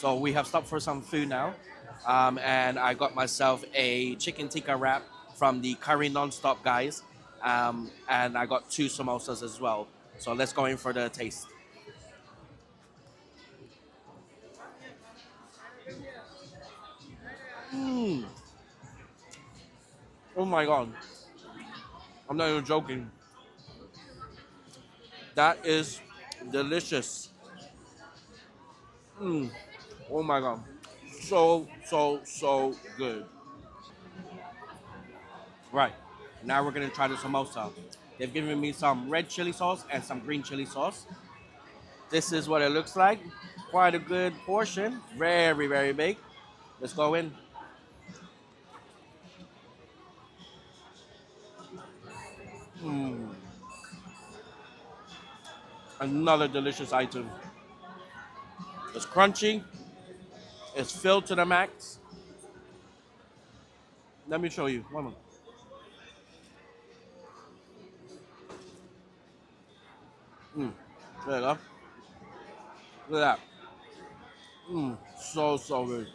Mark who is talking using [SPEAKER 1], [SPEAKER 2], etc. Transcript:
[SPEAKER 1] So we have stopped for some food now. And I got myself a chicken tikka wrap from the curry non-stop guys. And I got two samosas as well. So let's go in for the taste. Mm. Oh my god. I'm not even joking. That is delicious. Mm. Oh my god. So, so, so good. Right. Now we're gonna try the samosa. They've given me some red chili sauce and some green chili sauce. This is what it looks like. Quite a good portion. Very, very big. Let's go in. Mm. Another delicious item. It's crunchy. It's filled to the max. Let me show you. One minute. Mm. There you go. Look at that. Mm. So, so good.